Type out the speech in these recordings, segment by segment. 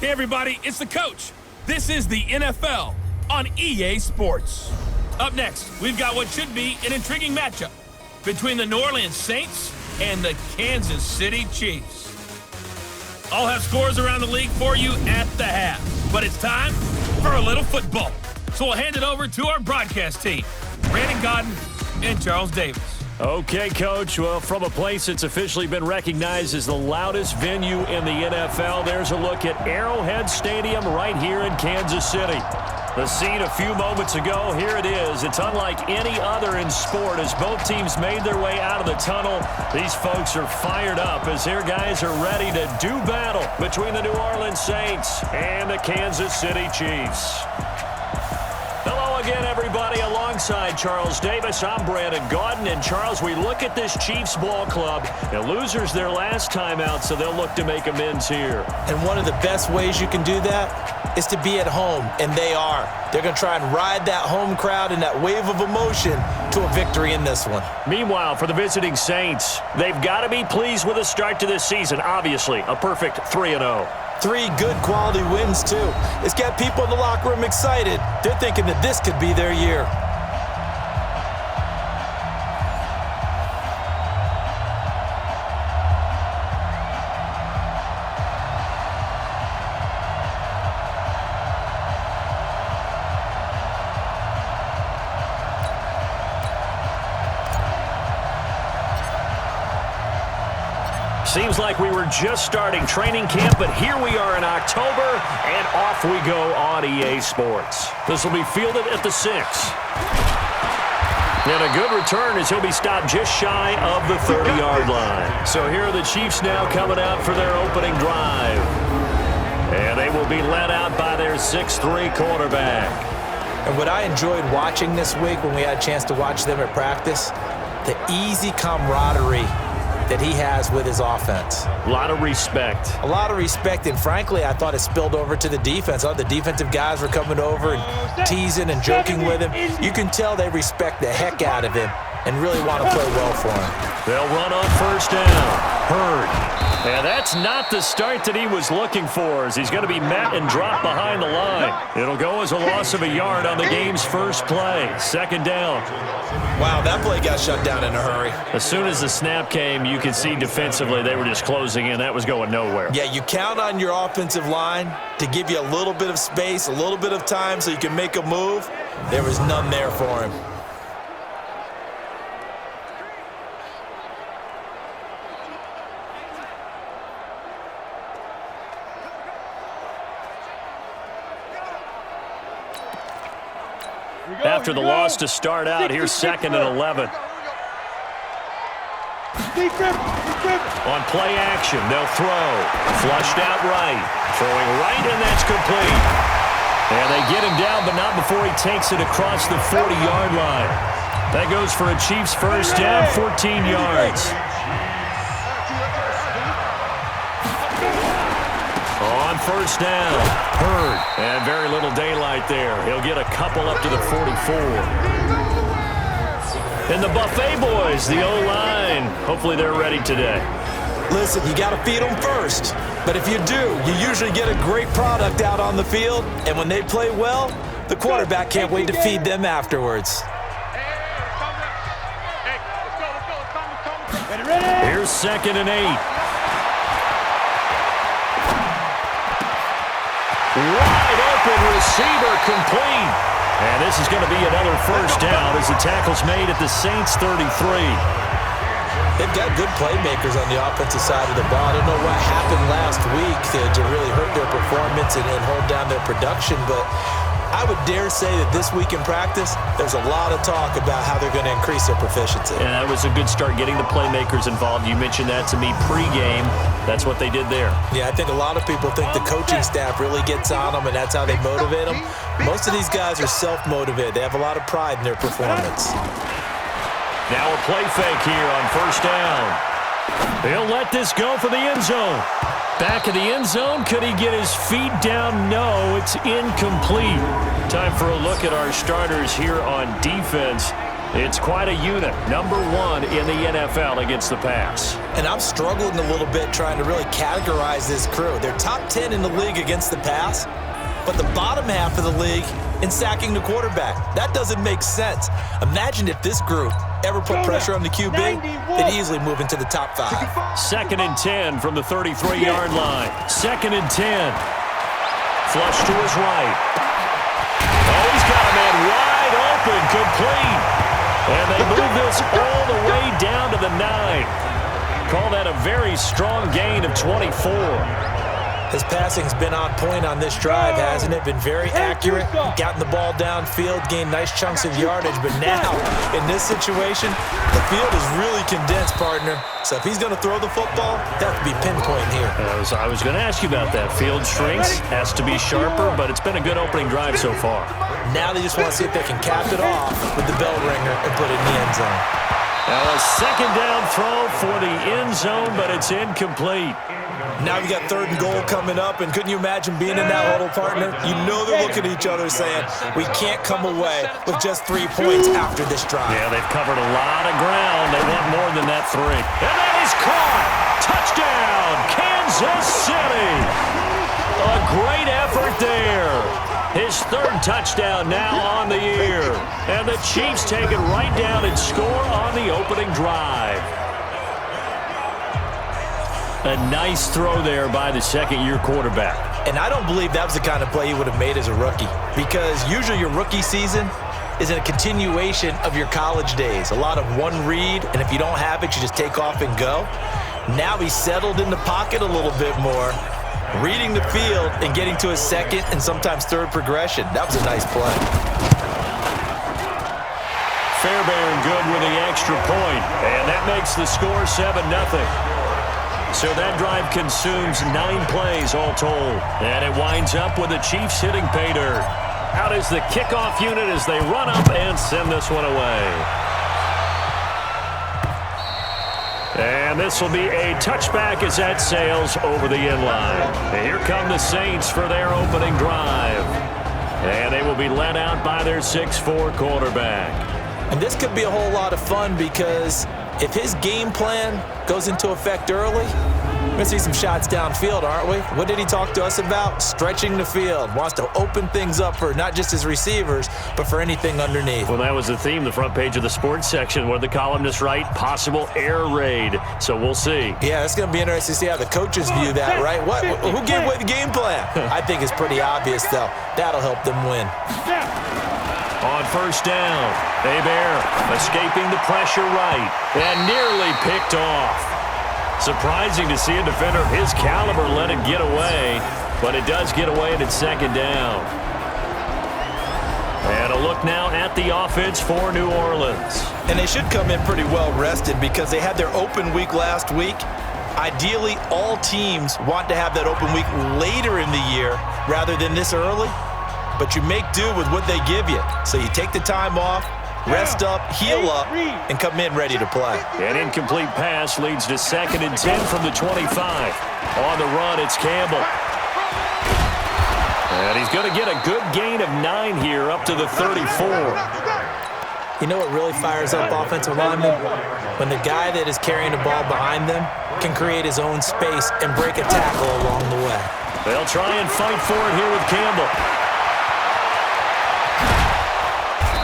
Hey everybody, it's the coach. This is the NFL on EA Sports. Up next, we've got what should be an intriguing matchup between the New Orleans Saints and the Kansas City Chiefs. I'll have scores around the league for you at the half, but it's time for a little football. So we'll hand it over to our broadcast team, Brandon Godden and Charles Davis. Okay, Coach. Well, from a place that's officially been recognized as the loudest venue in the NFL, there's a look at Arrowhead Stadium right here in Kansas City. The scene a few moments ago, here it is. It's unlike any other in sport as both teams made their way out of the tunnel. These folks are fired up as their guys are ready to do battle between the New Orleans Saints and the Kansas City Chiefs. Hello again, everybody. Alongside Charles Davis, I'm Brandon Godden. And, Charles, we look at this Chiefs ball club. The losers their last time out, so they'll look to make amends here. And one of the best ways you can do that is to be at home, and they are. They're going to try and ride that home crowd and that wave of emotion to a victory in this one. Meanwhile, for the visiting Saints, they've got to be pleased with the start to this season. Obviously, a perfect 3-0. 3 good quality wins, too. It's got people in the locker room excited. They're thinking that this could be their year. Seems like we were just starting training camp, but here we are in October, and off we go on EA Sports. This will be fielded at the 6. And a good return as he'll be stopped just shy of the 30-yard line. So here are the Chiefs now coming out for their opening drive. And they will be led out by their 6'3 quarterback. And what I enjoyed watching this week when we had a chance to watch them at practice, the easy camaraderie that he has with his offense. A lot of respect. A lot of respect, and frankly, I thought it spilled over to the defense. All the defensive guys were coming over and teasing and joking with him. You can tell they respect the heck out of him and really want to play well for him. They'll run on first down. Hurd. And that's not the start that he was looking for, as he's going to be met and dropped behind the line. It'll go as a loss of a yard on the game's first play. Second down. Wow, that play got shut down in a hurry. As soon as the snap came, you could see defensively they were just closing in. That was going nowhere. Yeah, you count on your offensive line to give you a little bit of space, a little bit of time so you can make a move. There was none there for him. After the loss to start out, here's 2nd and 11. On play action, they'll throw. Flushed out right. Throwing right, and that's complete. And they get him down, but not before he takes it across the 40-yard line. That goes for a Chiefs first down, 14 yards. On first down, Hurd. And very little daylight there. He'll get a couple up to the 44. And the Buffet boys, the O-line, hopefully they're ready today. Listen, you got to feed them first. But if you do, you usually get a great product out on the field. And when they play well, the quarterback can't wait to feed them afterwards. Here's 2nd and 8. Wide open receiver complete. And this is going to be another first down as the tackle's made at the Saints 33. They've got good playmakers on the offensive side of the ball. I don't know what happened last week to really hurt their performance and hold down their production, but I would dare say that this week in practice, there's a lot of talk about how they're going to increase their proficiency. And that was a good start, getting the playmakers involved. You mentioned that to me pregame. That's what they did there. Yeah, I think a lot of people think the coaching staff really gets on them, and that's how they motivate them. Most of these guys are self-motivated. They have a lot of pride in their performance. Now a play fake here on first down. They'll let this go for the end zone. Back in the end zone, could he get his feet down? No, it's incomplete. Time for a look at our starters here on defense. It's quite a unit, number 1 in the NFL against the pass. And I'm struggling a little bit trying to really categorize this crew. They're top 10 in the league against the pass, but the bottom half of the league in sacking the quarterback. That doesn't make sense. Imagine if this group ever put pressure on the QB, they'd easily move into the top 5. 2nd and 10 from the 33-yard line. 2nd and 10. Flush to his right. Oh, he's got a man wide open, complete. And they move this all the way down to the 9. Call that a very strong gain of 24. His passing's been on point on this drive, hasn't it? Been very accurate, gotten the ball downfield, gained nice chunks of yardage. But now, in this situation, the field is really condensed, partner. So if he's going to throw the football, that would be pinpoint here. I was going to ask you about that. Field shrinks, has to be sharper, but it's been a good opening drive so far. Now they just want to see if they can cap it off with the bell ringer and put it in the end zone. Now a 2nd down throw for the end zone, but it's incomplete. Now we got 3rd and goal coming up, and couldn't you imagine being in that huddle, partner? You know they're looking at each other saying, we can't come away with just 3 points after this drive. Yeah, they've covered a lot of ground. They want more than that 3. And that is caught! Touchdown, Kansas City! A great effort there. His 3rd touchdown now on the year. And the Chiefs take it right down and score on the opening drive. A nice throw there by the 2nd-year quarterback. And I don't believe that was the kind of play he would have made as a rookie, because usually your rookie season is a continuation of your college days. A lot of one read, and if you don't have it, you just take off and go. Now he's settled in the pocket a little bit more, reading the field and getting to his 2nd and sometimes 3rd progression. That was a nice play. Fairbairn good with the extra point, and that makes the score 7-0. So that drive consumes 9 plays all told. And it winds up with the Chiefs hitting pay dirt. Out is the kickoff unit as they run up and send this one away. And this will be a touchback as that sails over the end line. And here come the Saints for their opening drive. And they will be led out by their 6'4" quarterback. And this could be a whole lot of fun, because if his game plan goes into effect early, we're going to see some shots downfield, aren't we? What did he talk to us about? Stretching the field. Wants to open things up for not just his receivers, but for anything underneath. Well, that was the theme, the front page of the sports section, where the columnists write possible air raid. So we'll see. Yeah, it's going to be interesting to see how the coaches view that, right? Who gave away the game plan? I think it's pretty obvious, though. That'll help them win. On 1st down, Hebert escaping the pressure right and nearly picked off. Surprising to see a defender of his caliber let it get away, but it does get away and it's 2nd down. And a look now at the offense for New Orleans. And they should come in pretty well rested, because they had their open week last week. Ideally, all teams want to have that open week later in the year rather than this early. But you make do with what they give you. So you take the time off, rest up, heal up, and come in ready to play. An incomplete pass leads to 2nd and 10 from the 25. On the run, it's Campbell. And he's going to get a good gain of 9 here, up to the 34. You know what really fires up offensive linemen? When the guy that is carrying the ball behind them can create his own space and break a tackle along the way. They'll try and fight for it here with Campbell.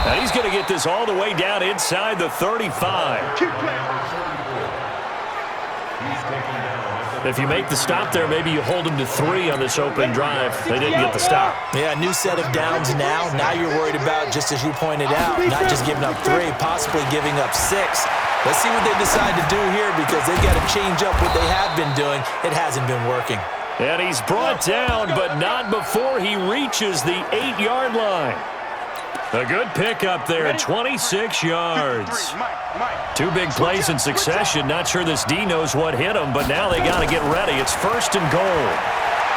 Now he's going to get this all the way down inside the 35. If you make the stop there, maybe you hold him to 3 on this opening drive. They didn't get the stop. Yeah, new set of downs now. Now you're worried about, just as you pointed out, not just giving up 3, possibly giving up 6. Let's see what they decide to do here, because they've got to change up what they have been doing. It hasn't been working. And he's brought down, but not before he reaches the 8-yard line. A good pickup there, 26 yards. 2 big plays in succession. Not sure this D knows what hit him, but now they got to get ready. It's 1st and goal.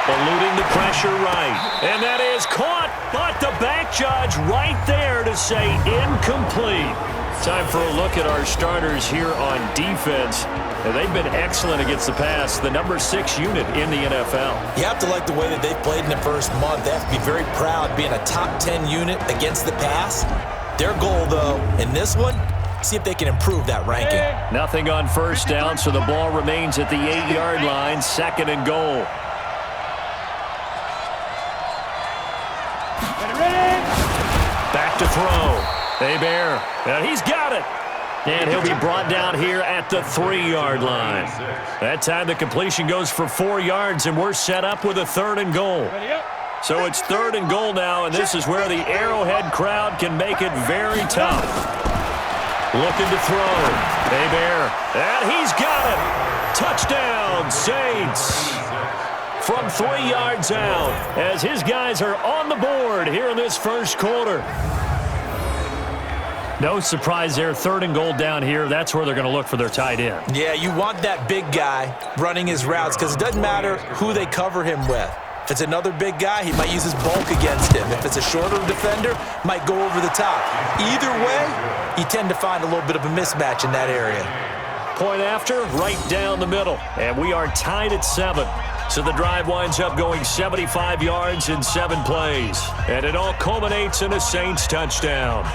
Eluding the pressure right. And that is caught, but the back judge right there to say incomplete. Time for a look at our starters here on defense. And they've been excellent against the pass, the number 6 unit in the NFL. You have to like the way that they've played in the first month. They have to be very proud being a top 10 unit against the pass. Their goal, though, in this one, see if they can improve that ranking. Nothing on first down, so the ball remains at the 8-yard line, 2nd and goal. Back to throw. Hebert, and he's got it. And he'll be brought down here at the 3-yard line. That time the completion goes for 4 yards, and we're set up with a 3rd and goal. So it's 3rd and goal now, and this is where the Arrowhead crowd can make it very tough. Looking to throw. Hebert, and he's got it. Touchdown, Saints. From 3 yards out, as his guys are on the board here in this first quarter. No surprise there, 3rd and goal down here. That's where they're going to look for their tight end. Yeah, you want that big guy running his routes because it doesn't matter who they cover him with. If it's another big guy, he might use his bulk against him. If it's a shorter defender, might go over the top. Either way, you tend to find a little bit of a mismatch in that area. Point after, right down the middle. And we are tied at 7. So the drive winds up going 75 yards in 7 plays. And it all culminates in a Saints touchdown.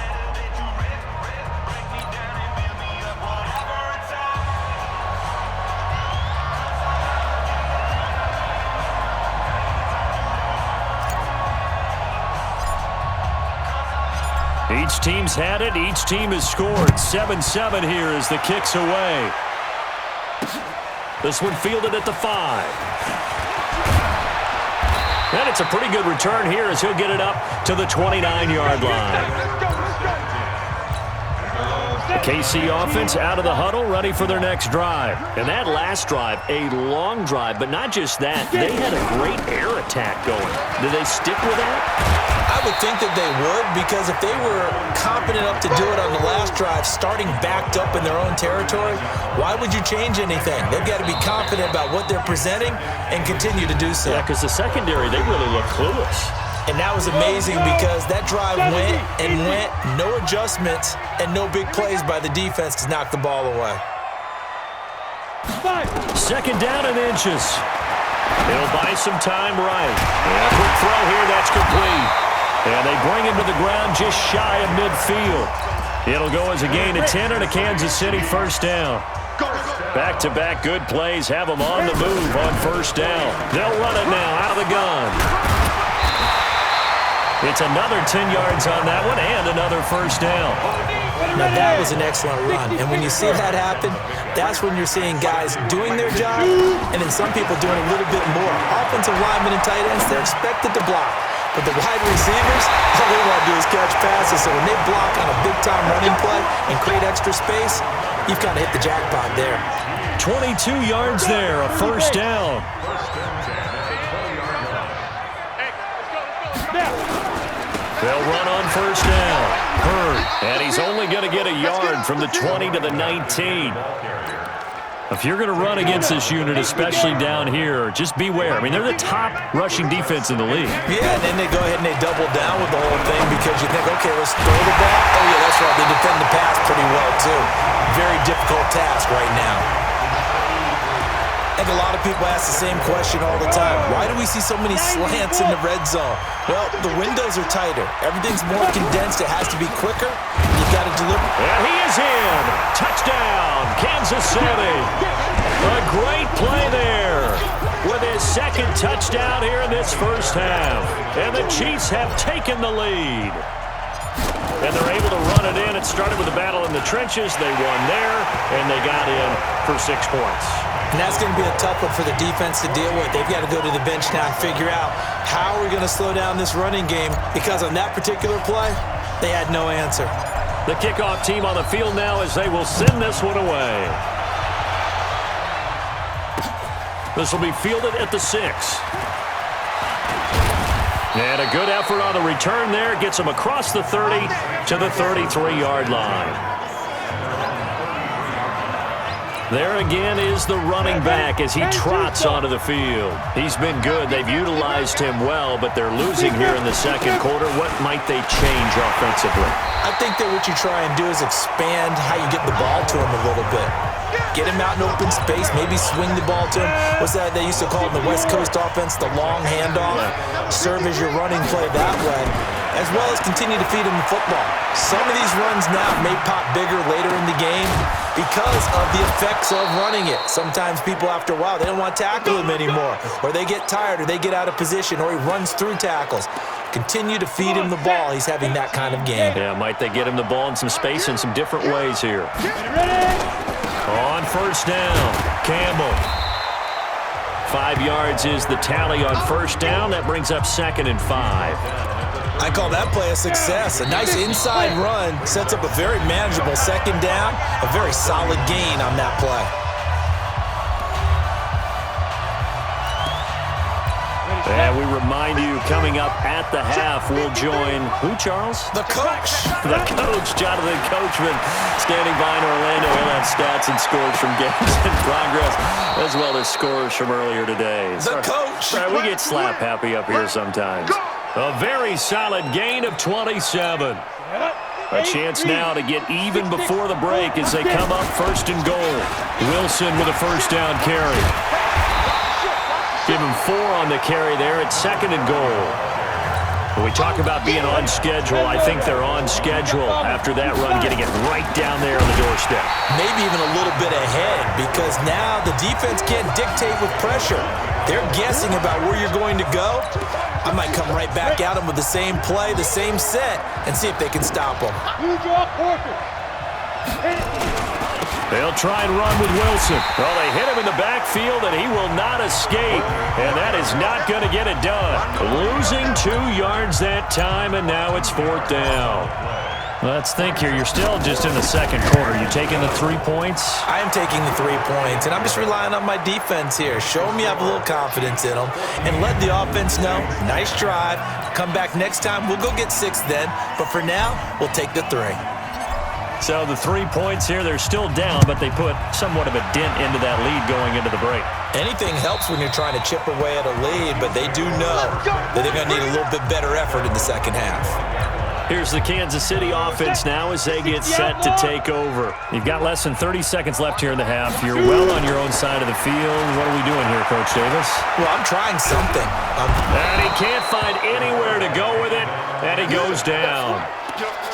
Each team's had it. Each team has scored. 7-7 here as the kick's away. This one fielded at the 5. And it's a pretty good return here as he'll get it up to the 29-yard line. The KC offense out of the huddle, ready for their next drive. And that last drive, a long drive, but not just that. They had a great air attack going. Did they stick with that? I would think that they would, because if they were competent enough to do it on the last drive, starting backed up in their own territory, why would you change anything? They've got to be confident about what they're presenting and continue to do so. Yeah, because the secondary, they really look clueless. And that was amazing because that drive went and went, no adjustments and no big plays by the defense to knock the ball away. 2nd down and inches. He'll buy some time right. And a quick throw here, that's complete. And they bring him to the ground just shy of midfield. It'll go as a gain of 10 and a Kansas City first down. Back-to-back good plays have them on the move on first down. They'll run it now out of the gun. It's another 10 yards on that one and another first down. Now that was an excellent run. And when you see that happen, that's when you're seeing guys doing their job and then some people doing a little bit more. Offensive linemen and tight ends, they're expected to block. But the wide receivers, all they want to do is catch passes. So when they block on a big-time running play and create extra space, you've kind of hit the jackpot there. 22 yards there, a first down. They'll run on first down. Hurd, and he's only going to get a yard from the 20 to the 19. If you're going to run against this unit, especially down here, just beware. I mean, they're the top rushing defense in the league. Yeah, and then they go ahead and they double down with the whole thing because you think, okay, let's throw the ball. Oh, yeah, that's right. They defend the pass pretty well, too. Very difficult task right now. I think a lot of people ask the same question all the time. Why do we see so many slants in the red zone? Well, the windows are tighter. Everything's more condensed. It has to be quicker. You've got to deliver. And he is in. Touchdown, Kansas City. A great play there with his 2nd touchdown here in this first half. And the Chiefs have taken the lead. And they're able to run it in. It started with a battle in the trenches. They won there, and they got in for 6 points. And that's going to be a tough one for the defense to deal with. They've got to go to the bench now and figure out how are we going to slow down this running game, because on that particular play, they had no answer. The kickoff team on the field now as they will send this one away. This will be fielded at the 6. And a good effort on the return there. Gets him across the 30 to the 33-yard line. There again is the running back as he trots onto the field. He's been good. They've utilized him well, but they're losing here in the second quarter. What might they change offensively? I think that what you try and do is expand how you get the ball to him a little bit. Get him out in open space, maybe swing the ball to him. What's that they used to call in the West Coast offense, the long handoff? Serve as your running play that way, as well as continue to feed him the football. Some of these runs now may pop bigger later in the game because of the effects of running it. Sometimes people, after a while, they don't want to tackle him anymore, or they get tired, or they get out of position, or he runs through tackles. Continue to feed him the ball. He's having that kind of game. Yeah, might they get him the ball in some space in some different ways here. On first down, Campbell. 5 yards is the tally on first down. That brings up 2nd and 5. I call that play a success. A nice inside run sets up a very manageable 2nd down. A very solid gain on that play. And we remind you, coming up at the half, we'll join who, Charles? The coach. The coach, Jonathan Coachman, standing by in Orlando. He'll have stats and scores from games in progress, as well as scores from earlier today. The coach. Right, we get slap happy up here sometimes. A very solid gain of 27. A chance now to get even before the break as they come up 1st and goal. Wilson with a first down carry. Give him 4 on the carry there at 2nd and goal. When we talk about being on schedule, I think they're on schedule after that run, getting it right down there on the doorstep. Maybe even a little bit ahead, because now the defense can't dictate with pressure. They're guessing about where you're going to go. I might come right back at them with the same play, the same set, and see if they can stop them. They'll try and run with Wilson. Well, they hit him in the backfield, and he will not escape. And that is not going to get it done. Losing 2 yards that time, and now it's 4th down. Let's think here. You're still just in the 2nd quarter. You taking the 3 points? I am taking the 3 points, and I'm just relying on my defense here. Show me I have a little confidence in them, and let the offense know, nice drive. Come back next time. We'll go get 6 then. But for now, we'll take the 3. So the 3 points here, they're still down, but they put somewhat of a dent into that lead going into the break. Anything helps when you're trying to chip away at a lead, but they do know that they're going to need a little bit better effort in the 2nd half. Here's the Kansas City offense now as they get set to take over. You've got less than 30 seconds left here in the half. You're well on your own side of the field. What are we doing here, Coach Davis? Well, I'm trying something. And he can't find anywhere to go with it, and he goes down.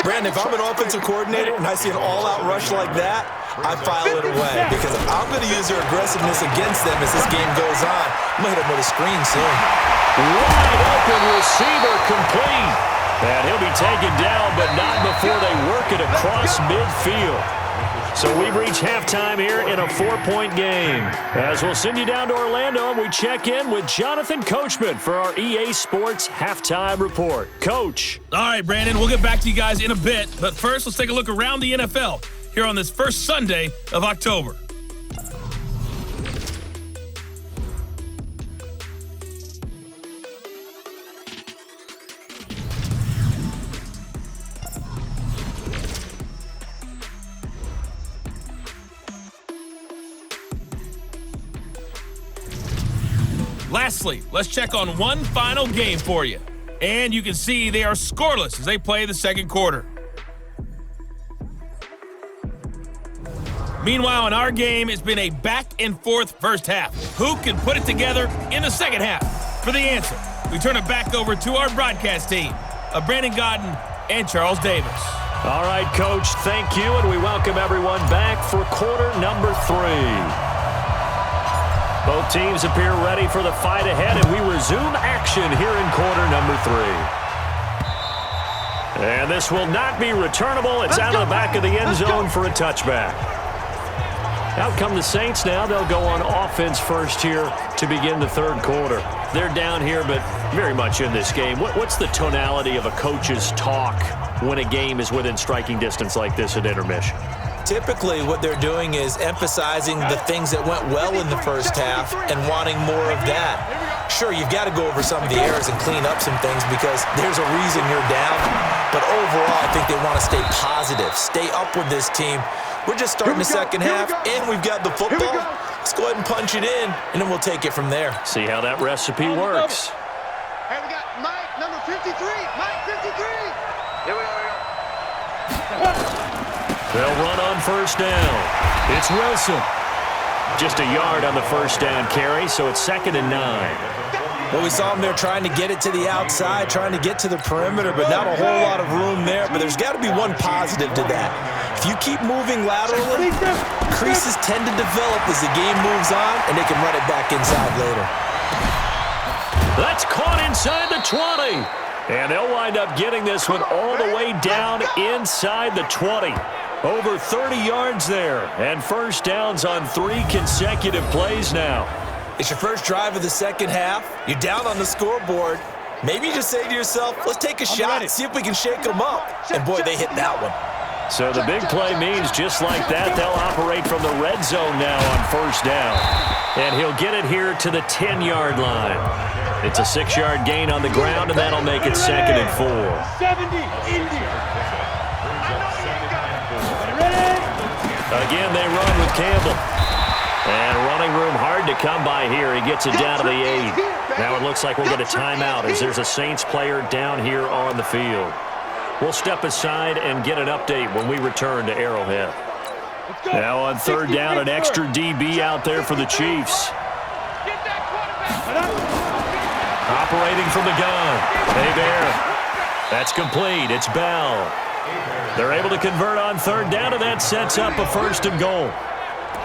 Brandon, if I'm an offensive coordinator and I see an all-out rush like that, I file it away because I'm going to use their aggressiveness against them as this game goes on. I'm going to hit them with a screen soon. Wide open receiver complete. And he'll be taken down, but not before they work it across midfield. So we've reached halftime here in a 4-point game. As we'll send you down to Orlando, and we check in with Jonathan Coachman for our EA Sports Halftime Report. Coach. All right, Brandon, we'll get back to you guys in a bit. But first, let's take a look around the NFL here on this first Sunday of October. Lastly, let's check on one final game for you. And you can see they are scoreless as they play the 2nd quarter. Meanwhile, in our game, it's been a back-and-forth first half. Who can put it together in the 2nd half? For the answer, we turn it back over to our broadcast team of Brandon Godden and Charles Davis. All right, Coach, thank you, and we welcome everyone back for quarter number 3. Both teams appear ready for the fight ahead, and we resume action here in quarter number 3. And this will not be returnable. It's out of the back of the end zone for a touchback. Out come the Saints now. They'll go on offense first here to begin the 3rd quarter. They're down here, but very much in this game. What's the tonality of a coach's talk when a game is within striking distance like this at intermission? Typically, what they're doing is emphasizing the things that went well in the first half and wanting more of that. Sure, you've got to go over some of the errors and clean up some things because there's a reason you're down. But overall, I think they want to stay positive, stay up with this team. We're just starting the 2nd half, and we've got the football. Let's go ahead and punch it in, and then we'll take it from there. See how that recipe works. Hey, we got Mike, number 53. Mike, 53. Here we go. They'll run on first down. It's Wilson. Just a yard on the first down carry, so it's 2nd and 9. Well, we saw him there trying to get it to the outside, trying to get to the perimeter, but not a whole lot of room there. But there's got to be one positive to that. If you keep moving laterally, creases tend to develop as the game moves on, and they can run it back inside later. That's caught inside the 20. And they'll wind up getting this one all the way down inside the 20. Over 30 yards there, and first downs on 3 consecutive plays now. It's your first drive of the second half. You're down on the scoreboard. Maybe you just say to yourself, let's take a shot, see if we can shake them up. And, boy, they hit that one. So the big play means just like that, they'll operate from the red zone now on first down. And he'll get it here to the 10-yard line. It's a 6-yard gain on the ground, and that'll make it 2nd and 4. 70, India. Again, they run with Campbell. And running room hard to come by here. He gets it down to the 8. Now it looks like we'll get a timeout as there's a Saints player down here on the field. We'll step aside and get an update when we return to Arrowhead. Now on third down, an extra DB out there for the Chiefs. Operating from the gun. Hey, Bear. That's complete. It's Bell. They're able to convert on third down, and that sets up a 1st and goal.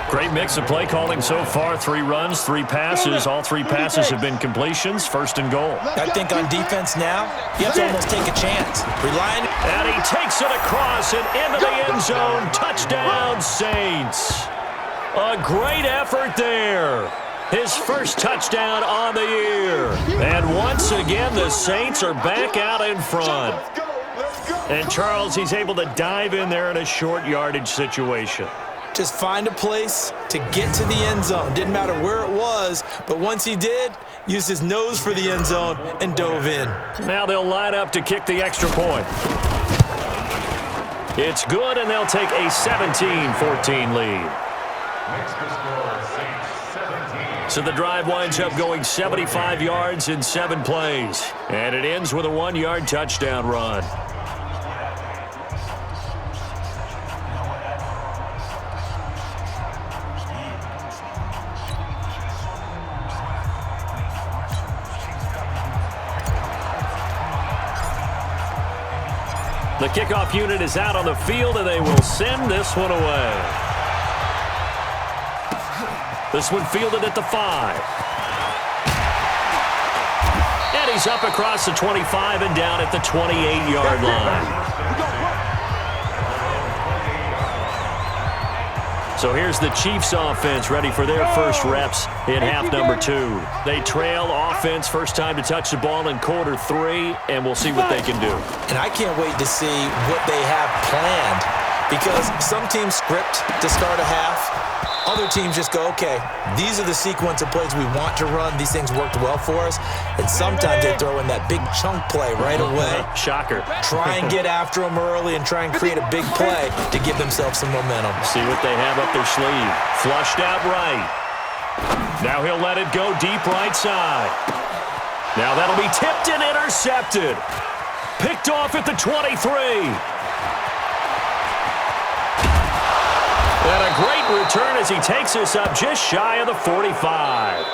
Great mix of play calling so far. 3 runs, 3 passes. All 3 passes have been completions. 1st and goal. I think on defense now, you have to almost take a chance. Relying. And he takes it across and into the end zone. Touchdown, Saints. A great effort there. His first touchdown on the year. And once again, the Saints are back out in front. And Charles, he's able to dive in there in a short yardage situation. Just find a place to get to the end zone. Didn't matter where it was, but once he did, used his nose for the end zone and dove in. Now they'll line up to kick the extra point. It's good, and they'll take a 17-14 lead. So the drive winds up going 75 yards in 7 plays. And it ends with a 1-yard touchdown run. The kickoff unit is out on the field, and they will send this one away. This one fielded at the 5. And he's up across the 25 and down at the 28-yard line. So here's the Chiefs offense ready for their first reps in half number 2. They trail offense first time to touch the ball in quarter 3, and we'll see what they can do. And I can't wait to see what they have planned, because some teams script to start a half. Other teams just go, okay, these are the sequence of plays we want to run. These things worked well for us. And sometimes they throw in that big chunk play right away. Shocker. Try and get after them early and try and create a big play to give themselves some momentum. See what they have up their sleeve. Flushed out right. Now he'll let it go deep right side. Now that'll be tipped and intercepted. Picked off at the 23. And a great return as he takes us up just shy of the 45.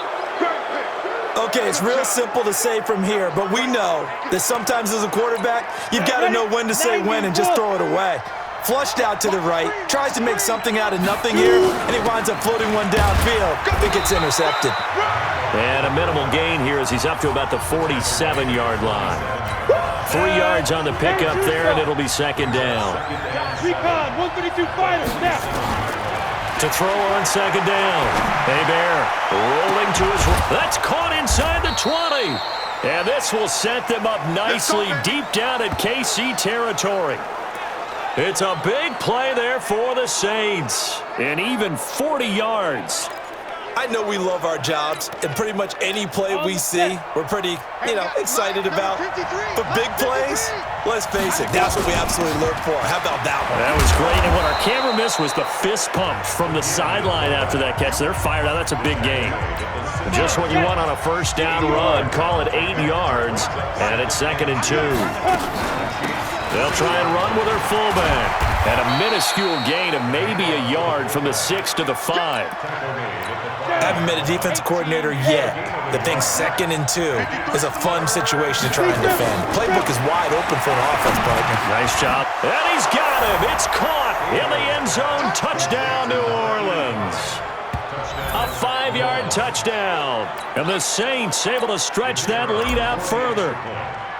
Okay, it's real simple to say from here, but we know that sometimes as a quarterback, you've got to know when to say when and just throw it away. Flushed out to the right, tries to make something out of nothing here, and he winds up floating one downfield. It gets intercepted. And a minimal gain here as he's up to about the 47-yard line. 3 yards on the pickup there, and it'll be 2nd down. Recon, 132 fighters, now. To throw on 2nd down. Hey, Bear rolling to his right. That's caught inside the 20. And this will set them up nicely deep down at KC territory. It's a big play there for the Saints. And even 40 yards. I know we love our jobs, and pretty much any play we see, we're pretty, excited about. But big plays, let's face it, that's what we absolutely live for. How about that one? That was great, and what our camera missed was the fist pump from the sideline after that catch. They're fired out. That's a big gain. Just what you want on a first down run. Call it 8 yards, and it's 2nd and 2. They'll try and run with their fullback. And a minuscule gain of maybe a yard from the 6 to the 5. Haven't met a defensive coordinator yet that thinks 2nd and 2 is a fun situation to try and defend. Playbook is wide open for an offense, partner. Nice job. And he's got him. It's caught in the end zone. Touchdown, New Orleans. A 5-yard touchdown. And the Saints able to stretch that lead out further.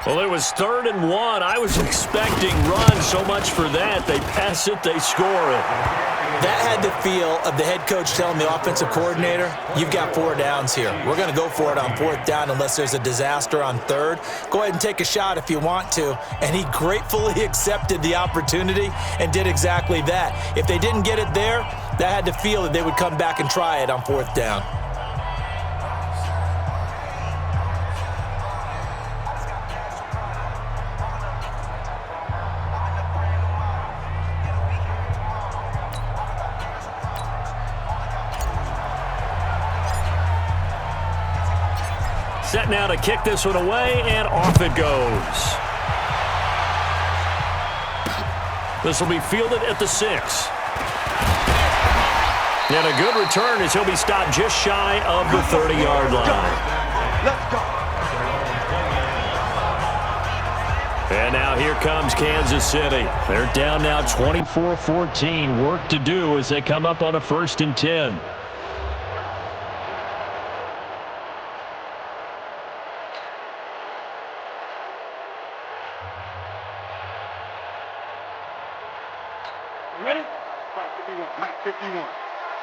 Well, it was 3rd and 1. I was expecting run so much for that. They pass it, they score it. That had the feel of the head coach telling the offensive coordinator, you've got 4 downs here. We're going to go for it on 4th down unless there's a disaster on 3rd. Go ahead and take a shot if you want to. And he gratefully accepted the opportunity and did exactly that. If they didn't get it there, that had the feel that they would come back and try it on 4th down. Set now to kick this one away, and off it goes. This will be fielded at the 6. And a good return as he'll be stopped just shy of the 30-yard line. Let's go. And now here comes Kansas City. They're down now 24-14. Work to do as they come up on a 1st and 10. Ready? 51.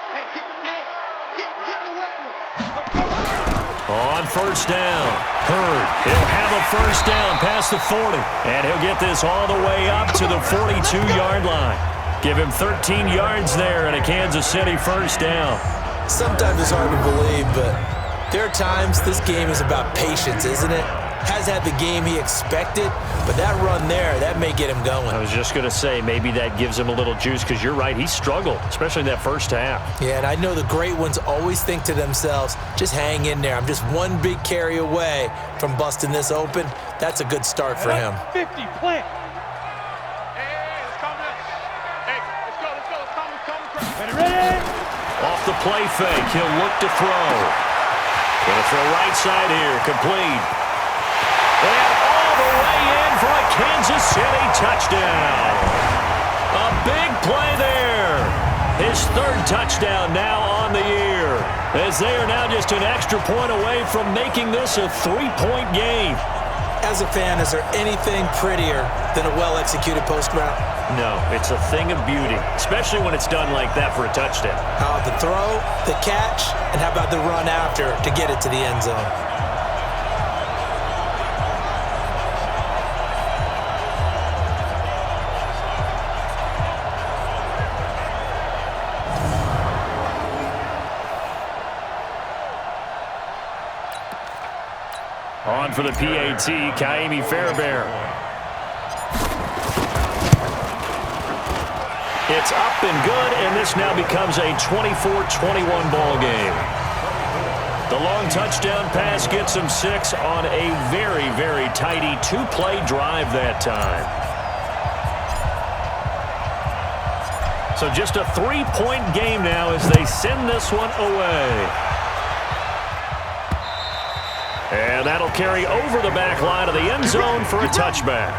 Hey, hit the weapon. On 1st down, Hurd. He'll have a 1st down past the 40. And he'll get this all the way up to the 42-yard line. Give him 13 yards there and a Kansas City 1st down. Sometimes it's hard to believe, but there are times this game is about patience, isn't it? Has had the game he expected, but that run there, that may get him going. I was just going to say, maybe that gives him a little juice because you're right, he struggled, especially in that 1st half. Yeah, and I know the great ones always think to themselves, just hang in there. I'm just one big carry away from busting this open. That's a good start for him. 50, plant. Hey, it's coming. Hey, let's go. Ready? Off the play fake, he'll look to throw. Going to throw right side here, complete. And all the way in for a Kansas City touchdown. A big play there. His 3rd touchdown now on the year, as they are now just an extra point away from making this a 3-point game. As a fan, is there anything prettier than a well-executed post route? No, it's a thing of beauty, especially when it's done like that for a touchdown. How about the throw, the catch, and how about the run after to get it to the end zone? On for the PAT, Kaimi Fairbairn. It's up and good, and this now becomes a 24-21 ball game. The long touchdown pass gets him 6 on a very, very tidy 2-play drive that time. So just a 3-point game now as they send this one away. And that'll carry over the back line of the end zone for a touchback.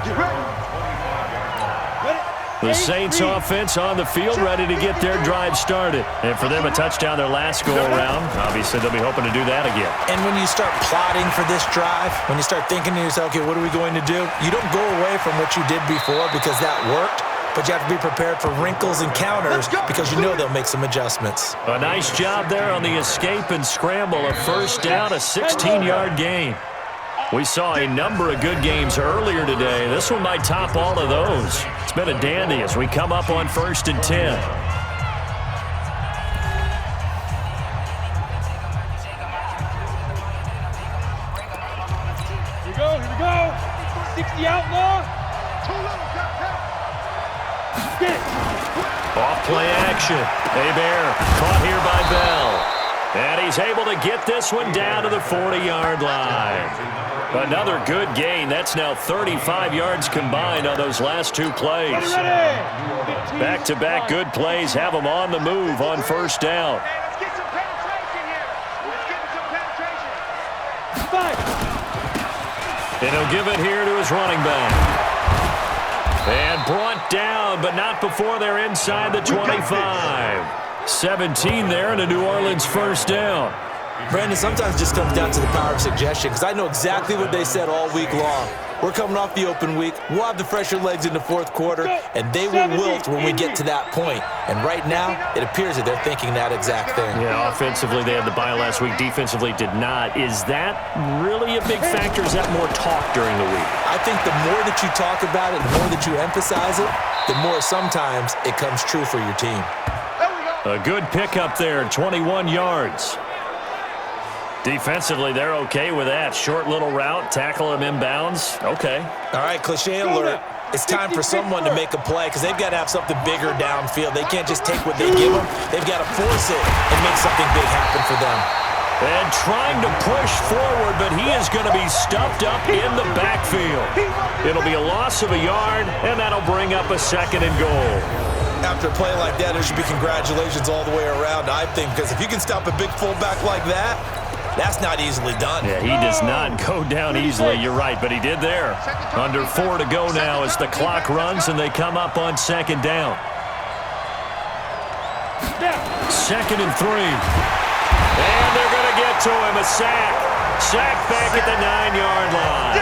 The Saints offense on the field ready to get their drive started. And for them, a touchdown their last go-around. Obviously, they'll be hoping to do that again. And when you start plotting for this drive, when you start thinking to yourself, okay, what are we going to do? You don't go away from what you did before because that worked. But you have to be prepared for wrinkles and counters because you know they'll make some adjustments. A nice job there on the escape and scramble. A 1st down, a 16-yard gain. We saw a number of good games earlier today. This one might top all of those. It's been a dandy as we come up on 1st and 10. Here we go. 60 outlaw. Off play action. Bear caught here by Bell. And he's able to get this one down to the 40-yard line. Another good gain. That's now 35 yards combined on those last two plays. Back-to-back good plays have him on the move on first down. Let's get some penetration here. Let's get some penetration. And he'll give it here to his running back. And brought down, but not before they're inside the 25. 17 there and a New Orleans first down. Brandon, sometimes it just comes down to the power of suggestion because I know exactly what they said all week long. We're coming off the open week. We'll have the fresher legs in the fourth quarter, and they will wilt when we get to that point. And right now, it appears that they're thinking that exact thing. Yeah, offensively, they had the bye last week. Defensively, did not. Is that really a big factor? Is that more talk during the week? I think the more that you talk about it, the more that you emphasize it, the more sometimes it comes true for your team. A good pickup there, 21 yards. Defensively, they're okay with that. Short little route, tackle him inbounds. Okay. All right, cliche alert. It's time for someone to make a play because they've got to have something bigger downfield. They can't just take what they give them. They've got to force it and make something big happen for them. And trying to push forward, but he is going to be stuffed up in the backfield. It'll be a loss of a yard, and that'll bring up a second and goal. After a play like that, there should be congratulations all the way around, I think, because if you can stop a big fullback like that, that's not easily done. Yeah, he does not go down easily. You're right, but he did there. Under 4 to go now as the clock runs and they come up on second down. 2nd and 3. And they're going to get to him. A sack. Sack back at the 9-yard line.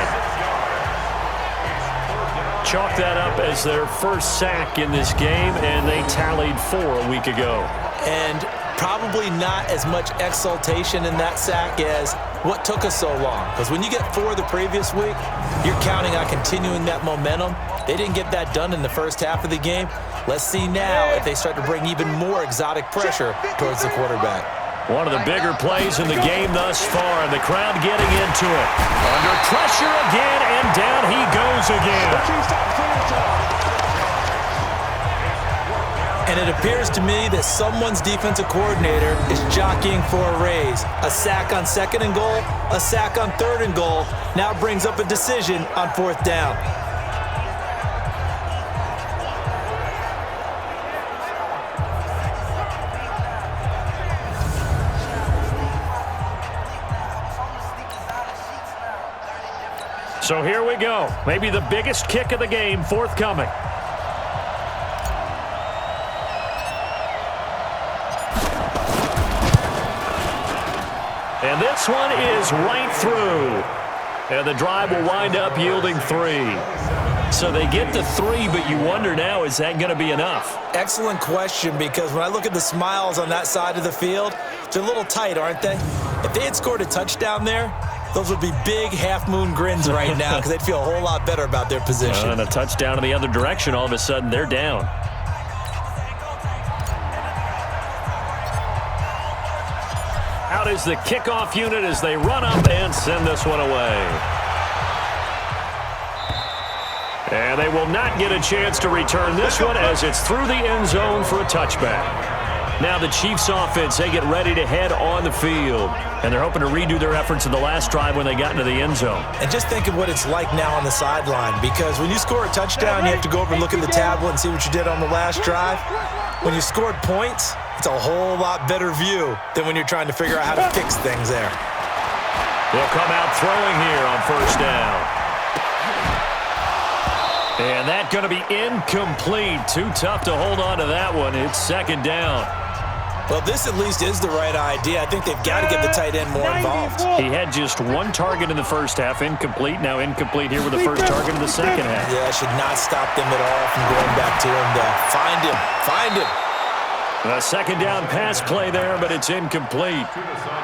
Chalk that up as their first sack in this game, and they tallied 4 a week ago. And probably not as much exultation in that sack as what took us so long. Because when you get 4 the previous week, you're counting on continuing that momentum. They didn't get that done in the first half of the game. Let's see now if they start to bring even more exotic pressure towards the quarterback. One of the bigger plays in the game thus far, and the crowd getting into it. Under pressure again, and down he goes again. And it appears to me that someone's defensive coordinator is jockeying for a raise. A sack on 2nd and goal, a sack on 3rd and goal, now brings up a decision on 4th down. So here we go. Maybe the biggest kick of the game forthcoming. And this one is right through. And the drive will wind up yielding 3. So they get to 3, but you wonder now, is that going to be enough? Excellent question, because when I look at the smiles on that side of the field, they're a little tight, aren't they? If they had scored a touchdown there, those would be big half-moon grins right now because they'd feel a whole lot better about their position. And a touchdown in the other direction, all of a sudden they're down. Out is the kickoff unit as they run up and send this one away. And they will not get a chance to return this one as it's through the end zone for a touchback. Now the Chiefs offense, they get ready to head on the field. And they're hoping to redo their efforts in the last drive when they got into the end zone. And just think of what it's like now on the sideline, because when you score a touchdown, you have to go over and look at the tablet and see what you did on the last drive. When you scored points, it's a whole lot better view than when you're trying to figure out how to fix things there. They'll come out throwing here on first down. And that's going to be incomplete. Too tough to hold on to that one. It's 2nd down. Well, this at least is the right idea. I think they've got to get the tight end more involved. He had just 1 target in the first half, incomplete. Now incomplete here with the first target in the second half. Yeah, should not stop them at all from going back to him to find him. Find him. A 2nd down pass play there, but it's incomplete.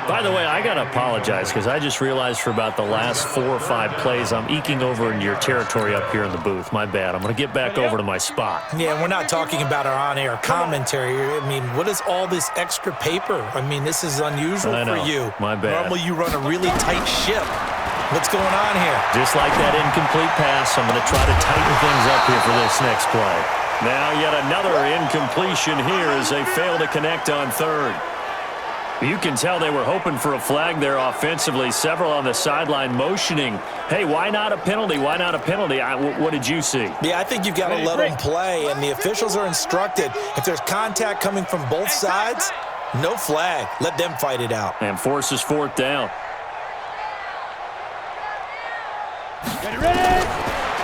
By the way, I got to apologize because I just realized for about the last 4 or 5 plays, I'm eking over into your territory up here in the booth. My bad. I'm going to get back over to my spot. Yeah, we're not talking about our on-air commentary. I mean, what is all this extra paper? I mean, this is unusual for you. My bad. Normally you run a really tight ship. What's going on here? Just like that incomplete pass, I'm going to try to tighten things up here for this next play. Now yet another incompletion here as they fail to connect on 3rd. You can tell they were hoping for a flag there offensively. Several on the sideline motioning, hey, why not a penalty? Why not a penalty? What did you see? Yeah, I think you've got to let them play, and the officials are instructed. If there's contact coming from both sides, no flag. Let them fight it out. And forces fourth down. Ready?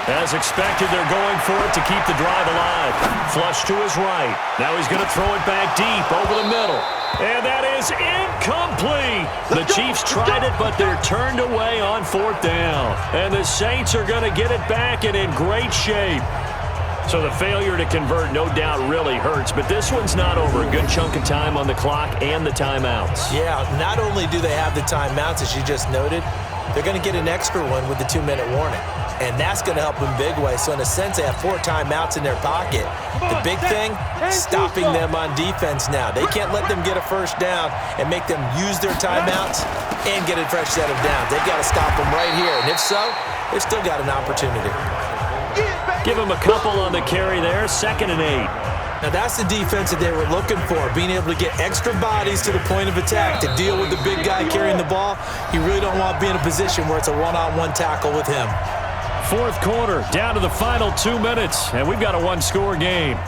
As expected, they're going for it to keep the drive alive. Flush to his right. Now he's going to throw it back deep over the middle. And that is incomplete. The Chiefs tried it, but they're turned away on fourth down. And the Saints are going to get it back and in great shape. So the failure to convert, no doubt, really hurts. But this one's not over. A good chunk of time on the clock and the timeouts. Yeah, not only do they have the timeouts, as you just noted, they're going to get an extra one with the 2-minute warning. And that's going to help in big way. So in a sense, they have 4 timeouts in their pocket. The big thing, stopping them on defense now. They can't let them get a first down and make them use their timeouts and get a fresh set of downs. They've got to stop them right here. And if so, they've still got an opportunity. Give them a couple on the carry there. 2nd and 8. Now that's the defense that they were looking for, being able to get extra bodies to the point of attack to deal with the big guy carrying the ball. You really don't want to be in a position where it's a one-on-one tackle with him. Fourth quarter, down to the final 2 minutes, and we've got a one-score game.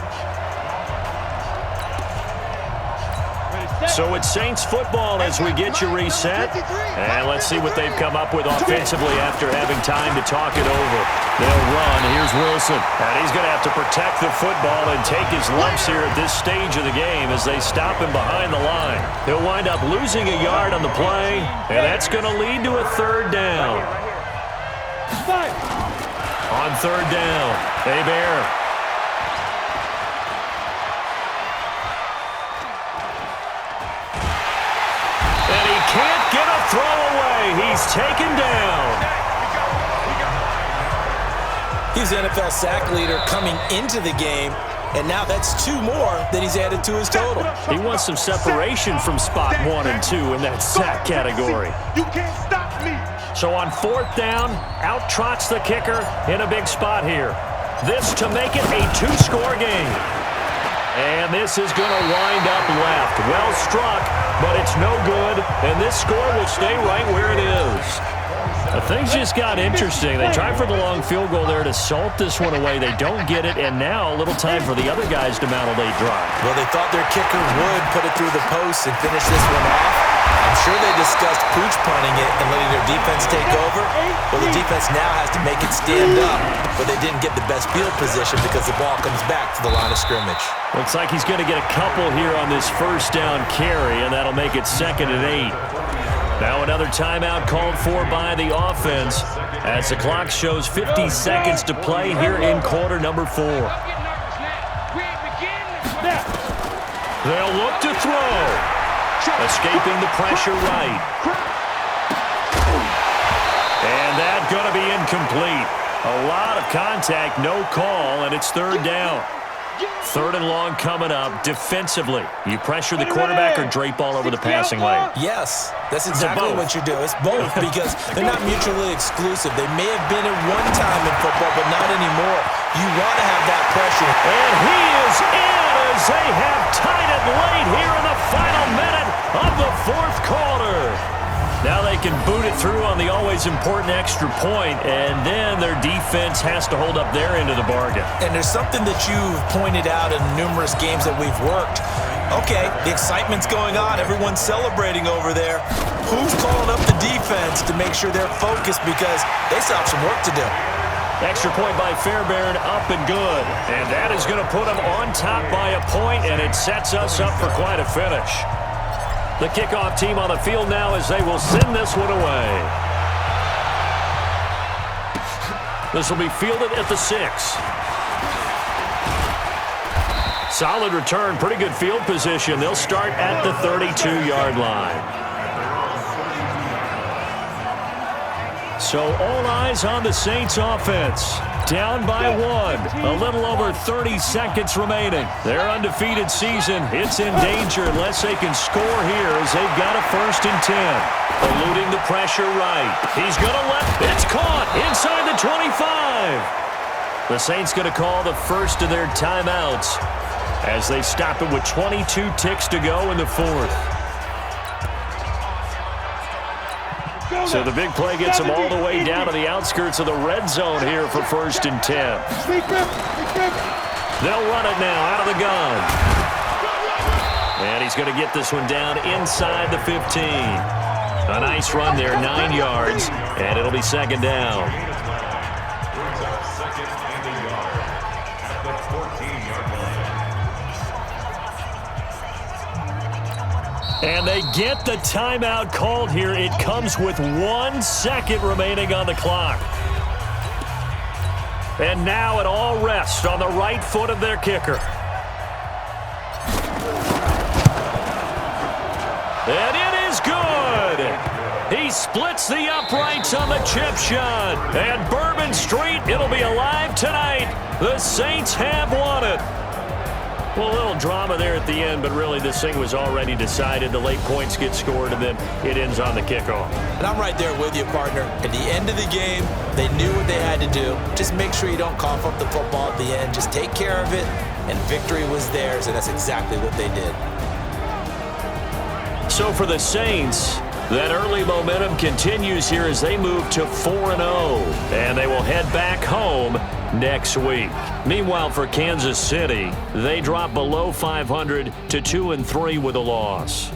So it's Saints football as we get you reset. And let's see what they've come up with offensively after having time to talk it over. They'll run. Here's Wilson. And he's going to have to protect the football and take his lumps here at this stage of the game as they stop him behind the line. He'll wind up losing a yard on the play, and that's going to lead to a 3rd down. On 3rd down, Hebert. And he can't get a throw away. He's taken down. He's the NFL sack leader coming into the game, and now that's 2 more that he's added to his total. He wants some separation from spot 1 and 2 in that sack category. You can't stop me. So on 4th down, out trots the kicker in a big spot here. This to make it a 2-score game. And this is going to wind up left. Well struck, but it's no good. And this score will stay right where it is. Things just got interesting. They tried for the long field goal there to salt this one away. They don't get it, and now a little time for the other guys to mount a late drive. Well, they thought their kicker would put it through the post and finish this one off. I'm sure they discussed pooch punting it and letting their defense take over. Well, the defense now has to make it stand up, but they didn't get the best field position because the ball comes back to the line of scrimmage. Looks like he's going to get a couple here on this 1st down carry, and that'll make it 2nd and 8. Now another timeout called for by the offense as the clock shows 50 seconds to play here in quarter number 4. They'll look to throw. Escaping the pressure right. And that's going to be incomplete. A lot of contact, no call, and it's 3rd down. 3rd and long coming up defensively. You pressure the quarterback or drape all over the passing lane? Yes, that's exactly what you do. It's both because they're not mutually exclusive. They may have been at one time in football, but not anymore. You want to have that pressure. And he is in as they have tied it late here in the final minute of the 4th quarter. Now they can boot it through on the always important extra point, and then their defense has to hold up their end of the bargain. And there's something that you've pointed out in numerous games that we've worked. Okay, the excitement's going on. Everyone's celebrating over there. Who's calling up the defense to make sure they're focused because they still have some work to do? Extra point by Fairbairn, up and good. And that is going to put them on top by a point, and it sets us up for quite a finish. The kickoff team on the field now as they will send this one away. This will be fielded at the 6. Solid return, pretty good field position. They'll start at the 32-yard line. So all eyes on the Saints offense. Down by 1. A little over 30 seconds remaining. Their undefeated season, it's in danger unless they can score here as they've got a 1st and 10. Eluding the pressure right. He's going to let it's caught inside the 25. The Saints going to call the first of their timeouts as they stop it with 22 ticks to go in the 4th. So the big play gets them all the way down to the outskirts of the red zone here for 1st and 10. They'll run it now out of the gun. And he's going to get this one down inside the 15. A nice run there, 9 yards, and it'll be 2nd down. And they get the timeout called here. It comes with 1 second remaining on the clock. And now it all rests on the right foot of their kicker. And it is good. He splits the uprights on the chip shot. And Bourbon Street, it'll be alive tonight. The Saints have won it. Well, a little drama there at the end, but really this thing was already decided. The late points get scored, and then it ends on the kickoff. And I'm right there with you, partner. At the end of the game, they knew what they had to do. Just make sure you don't cough up the football at the end. Just take care of it, and victory was theirs, and that's exactly what they did. So for the Saints, that early momentum continues here as they move to 4-0, and they will head back home next week. Meanwhile, for Kansas City, they drop below 500 to 2-3 with a loss.